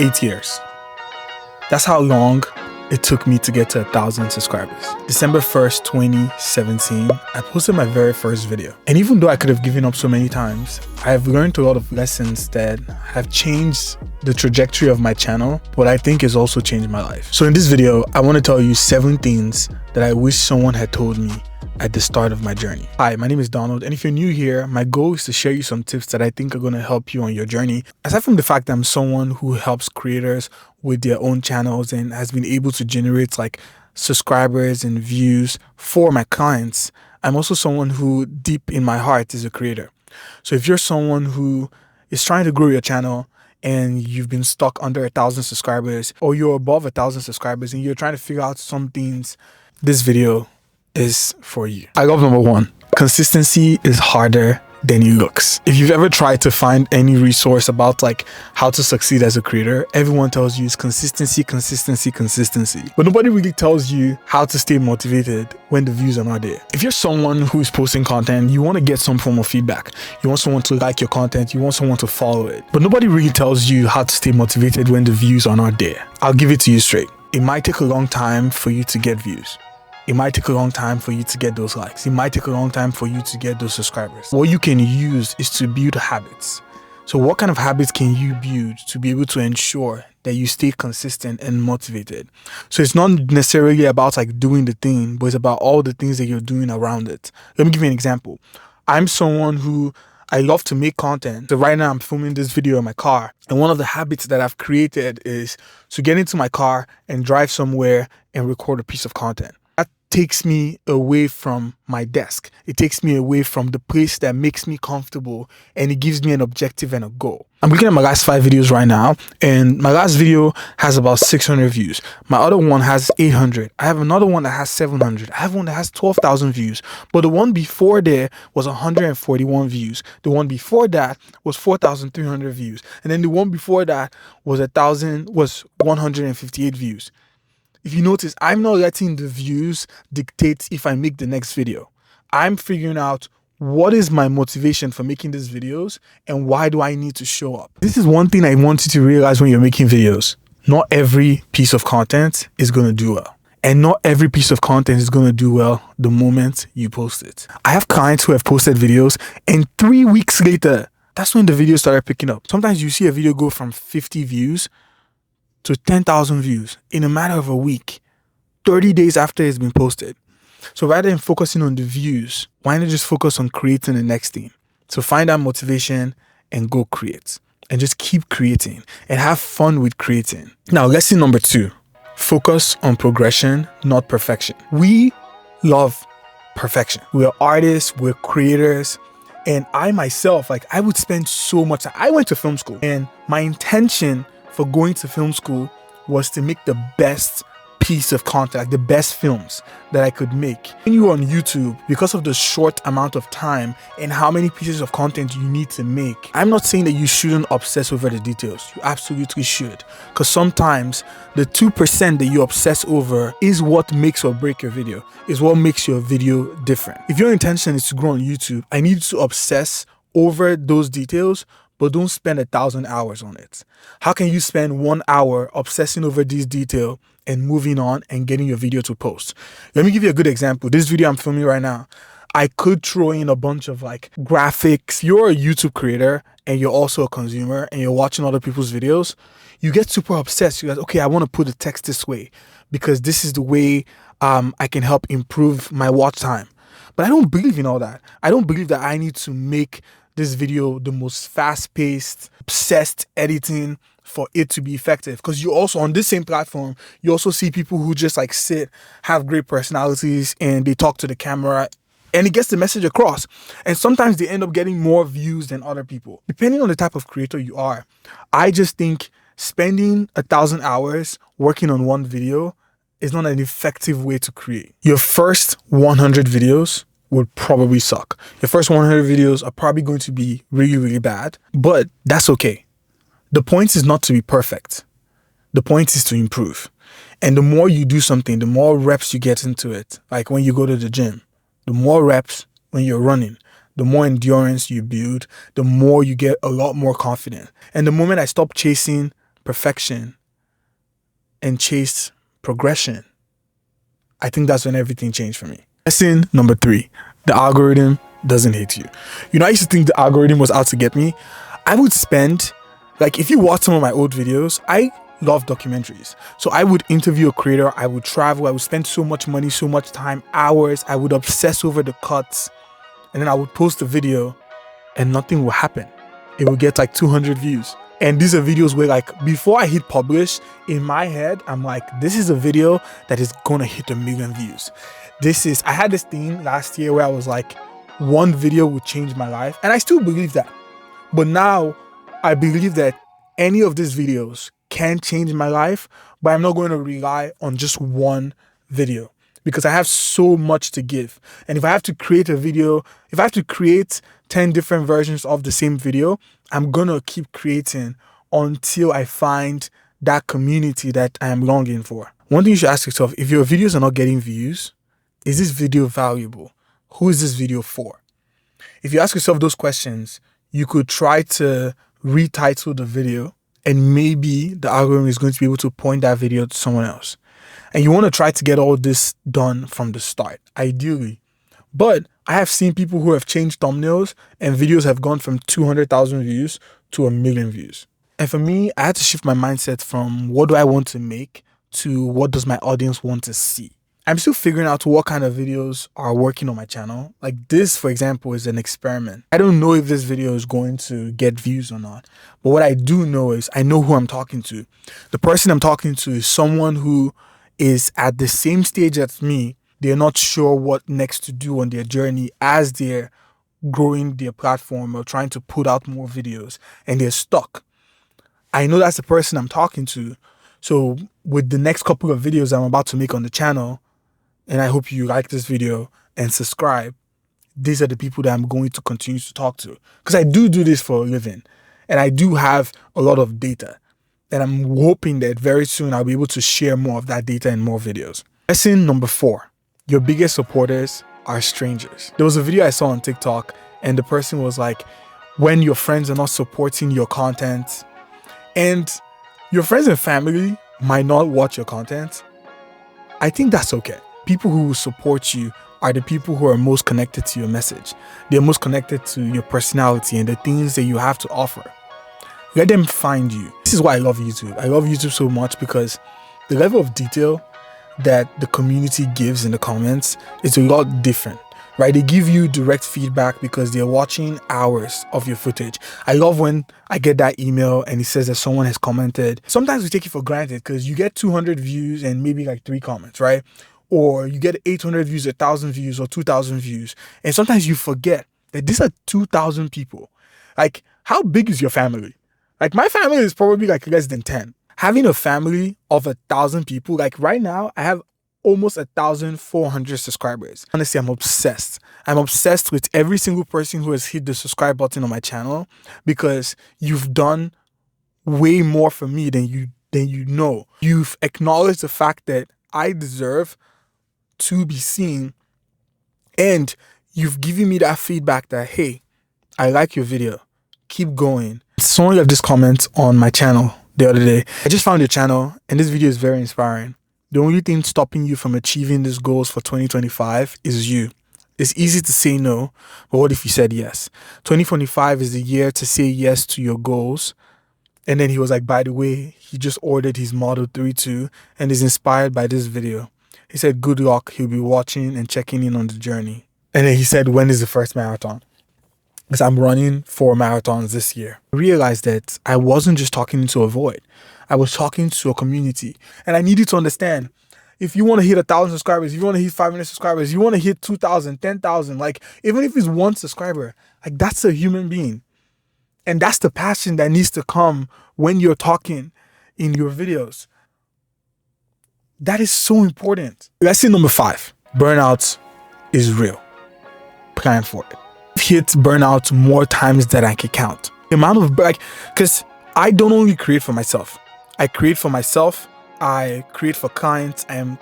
8 years. That's how long it took me to get to 1,000 subscribers. December 1st, 2017, I posted my very first video. And even though I could have given up so many times, I have learned a lot of lessons that have changed the trajectory of my channel, but I think has also changed my life. So in this video, I want to tell you 7 things that I wish someone had told me at the start of my journey. Hi, my name is Donald, and if you're new here, my goal is to share you some tips that I think are going to help you on your journey. Aside from the fact that I'm someone who helps creators with their own channels and has been able to generate like subscribers and views for my clients, I'm also someone who deep in my heart is a creator. So if you're someone who is trying to grow your channel and you've been stuck under 1,000 subscribers, or you're above 1,000 subscribers and you're trying to figure out some things, this video is for you. I love number 1. Consistency is harder than it looks. If you've ever tried to find any resource about like how to succeed as a creator, everyone tells you it's consistency, consistency, consistency. But nobody really tells you how to stay motivated when the views are not there. If you're someone who's posting content, you want to get some form of feedback. You want someone to like your content, you want someone to follow it. But nobody really tells you how to stay motivated when the views are not there. I'll give it to you straight. It might take a long time for you to get views. It might take a long time for you to get those likes. It might take a long time for you to get those subscribers. What you can use is to build habits. So what kind of habits can you build to be able to ensure that you stay consistent and motivated? So it's not necessarily about like doing the thing, but it's about all the things that you're doing around it. Let me give you an example. I'm someone who I love to make content. So right now I'm filming this video in my car. And one of the habits that I've created is to get into my car and drive somewhere and record a piece of content. Takes me away from my desk. It takes me away from the place that makes me comfortable, and it gives me an objective and a goal. I'm looking at my last 5 videos right now, and my last video has about 600 views. My other one has 800. I have another one that has 700. I have one that has 12,000 views. But the one before there was 141 views. The one before that was 4,300 views. And then the one before that was 158 views. If you notice, I'm not letting the views dictate if I make the next video. I'm figuring out what is my motivation for making these videos and why do I need to show up. This is one thing I want you to realize when you're making videos. Not every piece of content is going to do well. And not every piece of content is going to do well the moment you post it. I have clients who have posted videos and 3 weeks later, that's when the video started picking up. Sometimes you see a video go from 50 views to 10,000 views in a matter of a week, 30 days after it's been posted. So rather than focusing on the views, why not just focus on creating the next thing? So find that motivation and go create. And just keep creating and have fun with creating. Now, lesson number 2, focus on progression, not perfection. We love perfection. We're artists, we're creators. And I myself, like I would spend so much time. I went to film school and my intention for going to film school was to make the best piece of content, like the best films that I could make. When you're on YouTube, because of the short amount of time and how many pieces of content you need to make, I'm not saying that you shouldn't obsess over the details. You absolutely should. Because sometimes the 2% that you obsess over is what makes or break your video, is what makes your video different. If your intention is to grow on YouTube, I need you to obsess over those details, but don't spend 1,000 hours on it. How can you spend 1 hour obsessing over this detail and moving on and getting your video to post? Let me give you a good example. This video I'm filming right now, I could throw in a bunch of like graphics. You're a YouTube creator and you're also a consumer and you're watching other people's videos. You get super obsessed. You're like, okay, I want to put the text this way because this is the way I can help improve my watch time. But I don't believe in all that. I don't believe that I need to make this video the most fast-paced, obsessed editing for it to be effective. Because you also, on this same platform, you also see people who just like sit, have great personalities, and they talk to the camera, and it gets the message across. And sometimes they end up getting more views than other people. Depending on the type of creator you are, I just think spending 1,000 hours working on one video is not an effective way to create. Your first 100 videos would probably suck. Your first 100 videos are probably going to be really, really bad, but that's okay. The point is not to be perfect. The point is to improve. And the more you do something, the more reps you get into it. Like when you go to the gym, the more reps when you're running, the more endurance you build, the more you get a lot more confident. And the moment I stopped chasing perfection and chase progression, I think that's when everything changed for me. Lesson number 3, the algorithm doesn't hate you. I used to think the algorithm was out to get me. I would spend, if you watch some of my old videos, I love documentaries. So I would interview a creator, I would travel, I would spend so much money, so much time, hours, I would obsess over the cuts, and then I would post a video and nothing will happen. It will get 200 views. And these are videos where before I hit publish, in my head, I'm like, this is a video that is gonna hit 1 million views. I had this thing last year where I was like, one video would change my life. And I still believe that. But now I believe that any of these videos can change my life, but I'm not going to rely on just one video because I have so much to give. And if I have to create a video, if I have to create 10 different versions of the same video, I'm going to keep creating until I find that community that I am longing for. One thing you should ask yourself, if your videos are not getting views, is this video valuable? Who is this video for? If you ask yourself those questions, you could try to retitle the video, and maybe the algorithm is going to be able to point that video to someone else. And you want to try to get all this done from the start, ideally. But I have seen people who have changed thumbnails and videos have gone from 200,000 views to 1 million views. And for me, I had to shift my mindset from what do I want to make to what does my audience want to see. I'm still figuring out what kind of videos are working on my channel. This, for example, is an experiment. I don't know if this video is going to get views or not. But what I do know is I know who I'm talking to. The person I'm talking to is someone who is at the same stage as me. They're not sure what next to do on their journey as they're growing their platform or trying to put out more videos, and they're stuck. I know that's the person I'm talking to. So with the next couple of videos I'm about to make on the channel, and I hope you like this video and subscribe, these are the people that I'm going to continue to talk to. Because I do this for a living. And I do have a lot of data. And I'm hoping that very soon I'll be able to share more of that data in more videos. Lesson number 4. Your biggest supporters are strangers. There was a video I saw on TikTok, and the person was like, when your friends are not supporting your content, and your friends and family might not watch your content, I think that's okay. People who will support you are the people who are most connected to your message. They're most connected to your personality and the things that you have to offer. Let them find you. This is why I love YouTube. I love YouTube so much because the level of detail that the community gives in the comments is a lot different, right? They give you direct feedback because they're watching hours of your footage. I love when I get that email and it says that someone has commented. Sometimes we take it for granted because you get 200 views and maybe 3 comments, right? Or you get 800 views, 1,000 views, or 2,000 views. And sometimes you forget that these are 2,000 people. How big is your family? My family is probably less than 10. Having a family of 1,000 people, right now, I have almost 1,400 subscribers. Honestly, I'm obsessed. I'm obsessed with every single person who has hit the subscribe button on my channel because you've done way more for me than you know. You've acknowledged the fact that I deserve to be seen, and you've given me that feedback that, hey, I like your video, keep going. Someone left this comment on my channel the other day. I just found your channel and this video is very inspiring. The only thing stopping you from achieving these goals for 2025 is you. It's easy to say no, but what if you said yes? 2025 is the year to say yes to your goals. And then he was like, by the way, he just ordered his Model 3 too and is inspired by this video. He said, good luck. He'll be watching and checking in on the journey. And then he said, when is the first marathon? Because I'm running 4 marathons this year. I realized that I wasn't just talking to a void. I was talking to a community. And I needed to understand, if you want to hit 1,000 subscribers, if you want to hit 500 subscribers, you want to hit 2,000, 10,000, even if it's 1 subscriber, that's a human being. And that's the passion that needs to come when you're talking in your videos. That is so important. Lesson number 5. Burnout is real. Plan for it. I've hit burnout more times than I can count. The amount of because I don't only create for myself. I create for myself. I create for clients. I'm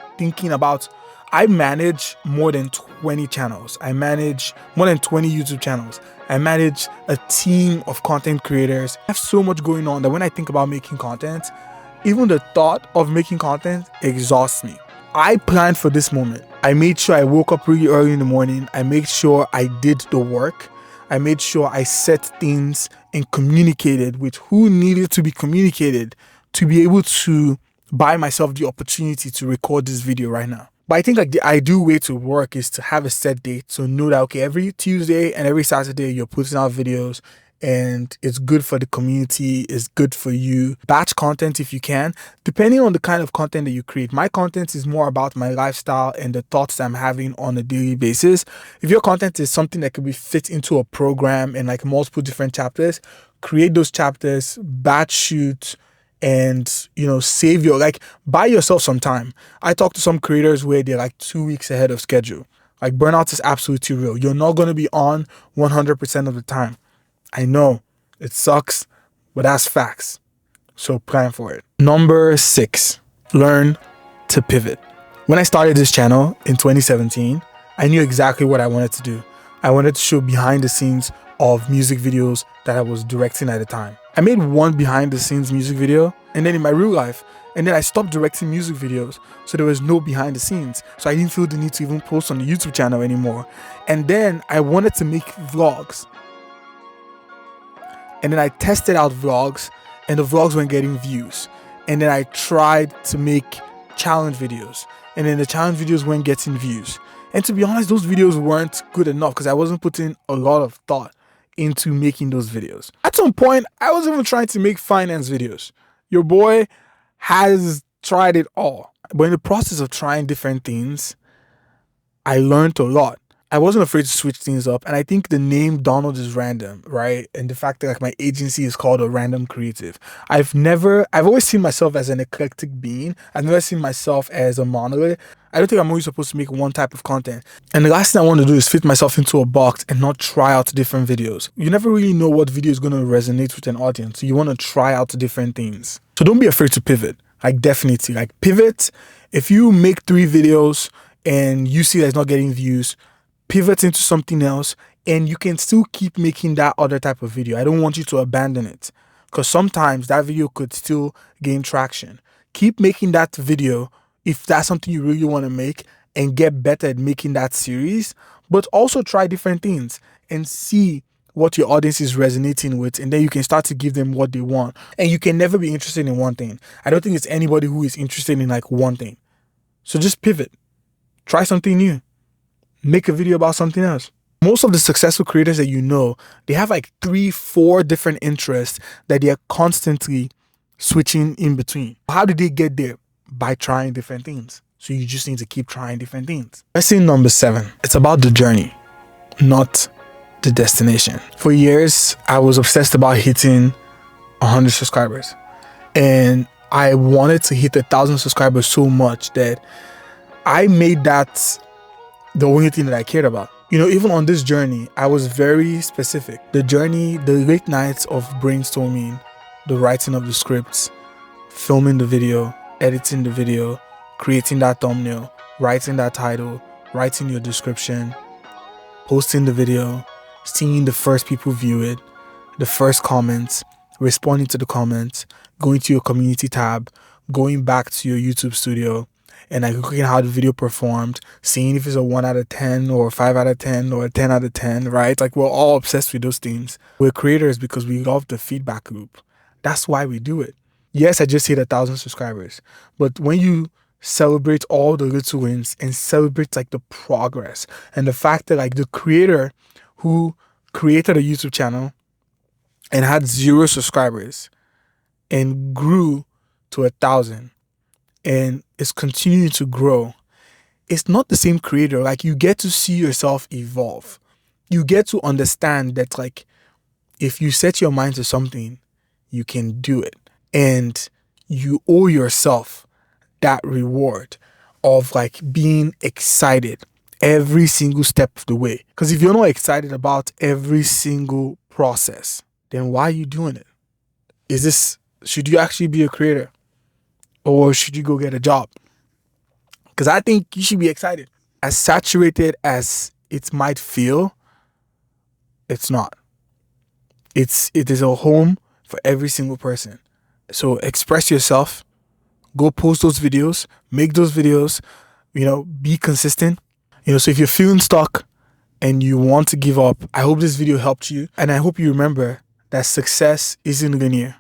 I manage more than 20 channels. I manage more than 20 YouTube channels. I manage a team of content creators. I have so much going on that when I think about making content, even the thought of making content exhausts me. I planned for this moment. I made sure I woke up really early in the morning. I made sure I did the work. I made sure I set things and communicated with who needed to be communicated to be able to buy myself the opportunity to record this video right now. But I think like the ideal way to work is to have a set date. So know that, okay, every Tuesday and every Saturday you're putting out videos and it's good for the community, it's good for you. Batch content if you can, depending on the kind of content that you create. My content is more about my lifestyle and the thoughts that I'm having on a daily basis. If your content is something that could be fit into a program and like multiple different chapters, create those chapters, batch shoot, and save buy yourself some time. I talk to some creators where they're like 2 weeks ahead of schedule. Like burnout is absolutely real. You're not going to be on 100% of the time. I know it sucks, but that's facts. So plan for it. Number 6, learn to pivot. When I started this channel in 2017, I knew exactly what I wanted to do. I wanted to show behind the scenes of music videos that I was directing at the time. I made one behind the scenes music video, and then in my real life, and then I stopped directing music videos, so there was no behind the scenes. So I didn't feel the need to even post on the YouTube channel anymore. And then I wanted to make vlogs. And then I tested out vlogs, and the vlogs weren't getting views. And then I tried to make challenge videos, and then the challenge videos weren't getting views. And to be honest, those videos weren't good enough because I wasn't putting a lot of thought into making those videos. At some point, I was even trying to make finance videos. Your boy has tried it all. But in the process of trying different things, I learned a lot. I wasn't afraid to switch things up. And I think the name Donald is Random, right? And the fact that like my agency is called A Random Creative. I've always seen myself as an eclectic being. I've never seen myself as a monolith. I don't think I'm always supposed to make one type of content. And the last thing I want to do is fit myself into a box and not try out different videos. You never really know what video is going to resonate with an audience. So you want to try out different things. So don't be afraid to pivot. Like definitely, like pivot. If you make 3 videos and you see that it's not getting views, pivot into something else and you can still keep making that other type of video. I don't want you to abandon it because sometimes that video could still gain traction. Keep making that video if that's something you really want to make and get better at making that series, but also try different things and see what your audience is resonating with, and then you can start to give them what they want. And you can never be interested in one thing. I don't think it's anybody who is interested in like one thing. So just pivot. Try something new. Make a video about something else. Most of the successful creators that you know, they have like 3-4 different interests that they are constantly switching in between. How did they get there? By trying different things. So you just need to keep trying different things. Lesson number 7. It's about the journey, not the destination. For years, I was obsessed about hitting 100 subscribers. And I wanted to hit 1,000 subscribers so much that I made that the only thing that I cared about. Even on this journey, I was very specific. The journey, the late nights of brainstorming, the writing of the scripts, filming the video, editing the video, creating that thumbnail, writing that title, writing your description, posting the video, seeing the first people view it, the first comments, responding to the comments, going to your community tab, going back to your YouTube studio, and like looking at how the video performed, seeing if it's a 1 out of 10 or 5 out of 10 or a 10 out of 10, right? Like we're all obsessed with those things. We're creators because we love the feedback loop. That's why we do it. Yes, I just hit 1,000 subscribers, but when you celebrate all the little wins and celebrate like the progress and the fact that like the creator who created a YouTube channel and had 0 subscribers and grew to 1,000 and is continuing to grow, it's not the same creator. Like you get to see yourself evolve. You get to understand that like if you set your mind to something, you can do it. And you owe yourself that reward of like being excited every single step of the way. Because if you're not excited about every single process, then why are you doing it? Should you actually be a creator? Or should you go get a job? because I think you should be excited. As saturated as it might feel, it's not. It is a home for every single person. So express yourself, go post those videos, make those videos, be consistent. So if you're feeling stuck and you want to give up, I hope this video helped you. And I hope you remember that success isn't linear.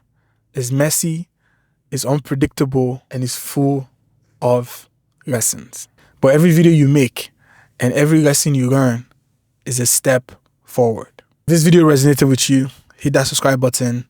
It's messy, it's unpredictable, and it's full of lessons. But every video you make and every lesson you learn is a step forward. If this video resonated with you, hit that subscribe button.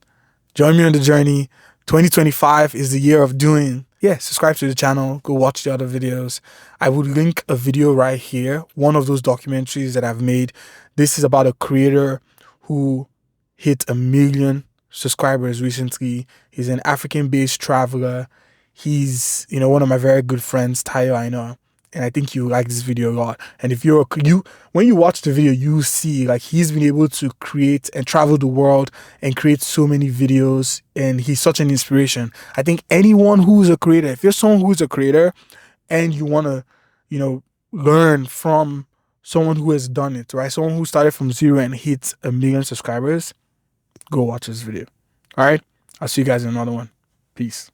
Join me on the journey. 2025 is the year of doing. Subscribe to the channel. Go watch the other videos. I would link a video right here, one of those documentaries that I've made. This is about a creator who hit 1 million subscribers recently. He's an African-based traveler. He's, one of my very good friends, Tayo, I know. And I think you like this video a lot. And if when you watch the video, you see like he's been able to create and travel the world and create so many videos. And he's such an inspiration. I think anyone who's a creator, if you're someone who's a creator and you want to, learn from someone who has done it, right? Someone who started from zero and hit 1 million subscribers, go watch this video. All right. I'll see you guys in another one. Peace.